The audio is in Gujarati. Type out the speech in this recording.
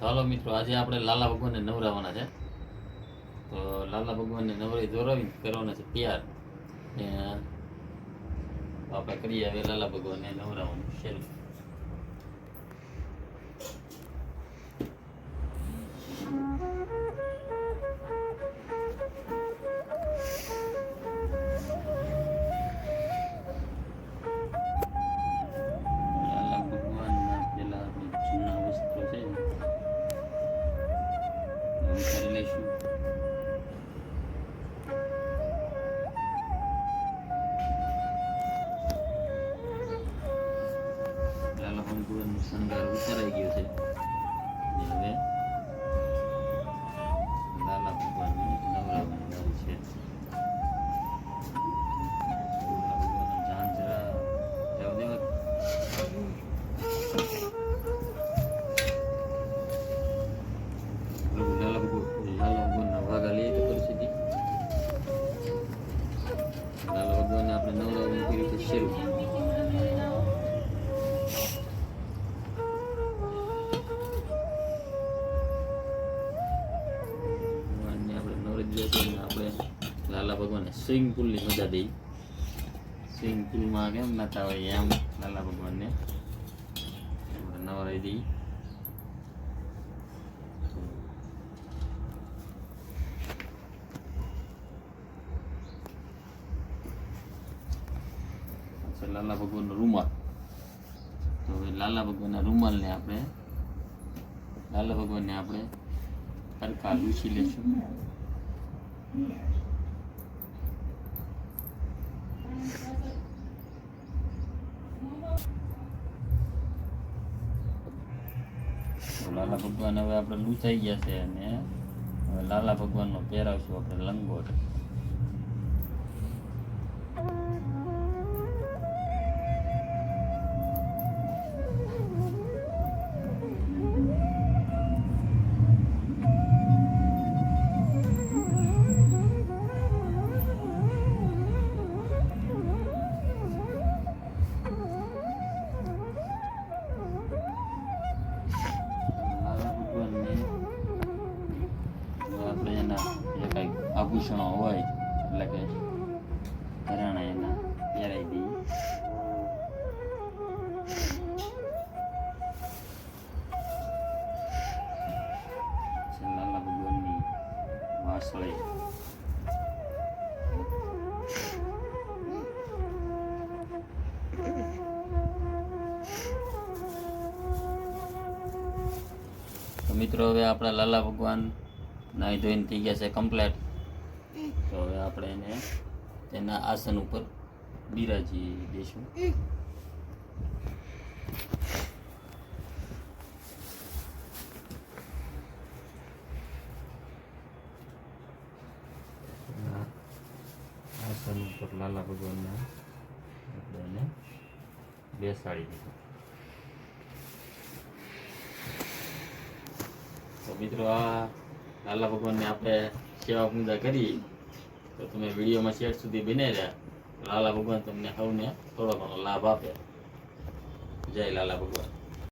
ચાલો મિત્રો, આજે આપણે લાલા ભગવાનને નવરાવવાના છે. તો લાલા ભગવાનને નવરાવી દોરાવી કરવાના છે તૈયાર. ને આપણે કરીએ હવે લાલા ભગવાનને નવરાવવાનું શરૂ. લાલા ભગવાનના પેલા આપણે જૂના વસ્ત્રો છે ઉતારી લઈશું. લાલા ભગવાનનો શણગાર ઉતારાઈ ગયો છે. હવે લાલા ભગવાનને નવરાવવાની વારી છે. લાલા ભગવાનના ઝાંઝરા લેવા દેવા. લાલા ભગવાનના વાઘા લઈએ તો પરિસ્થિતિ. લાલા ભગવાનને આપણે નવરાવવાનું કર્યું છે શરૂ. આપણે લાલા ભગવાનને સ્વિમિંગ પુલની મજા દઈ. સ્વિમિંગ પુલમાં કેમ નાતા હોય એમ લાલા ભગવાનને આપણે નવરાવી દઈ. લાલા ભગવાનનો રૂમાલ. તો હવે લાલા ભગવાનના રૂમાલને આપણે હરખા લૂછી લેશું. લાલા ભગવાન હવે આપણે લૂછાઈ ગયા છે અને હવે લાલા ભગવાનનો પહેરાવશું આપણે લંગોટ. આભૂષણો હોય એટલે કે ઘરેણા એના પહેરાવી દઈએ. લાલા ભગવાનની વાસળી. તો મિત્રો, હવે આપણા લાલા ભગવાન નાહી ધોઈને થઈ ગયા છે કમ્પ્લેટ. તો હવે આપણે એને તેના આસન ઉપર બિરાજી દઈશું. આસન ઉપર લાલા ભગવાનને આપણે એને બેસાડી દીધું. તો મિત્રો, આ લાલા ભગવાનને આપણે સેવા પૂજા કરી. તો તમે વિડીયોમાં શેર સુધી બને રહ્યા. લાલા ભગવાન તમને સૌને થોડો ઘણો લાભ આપે. જય લાલા ભગવાન.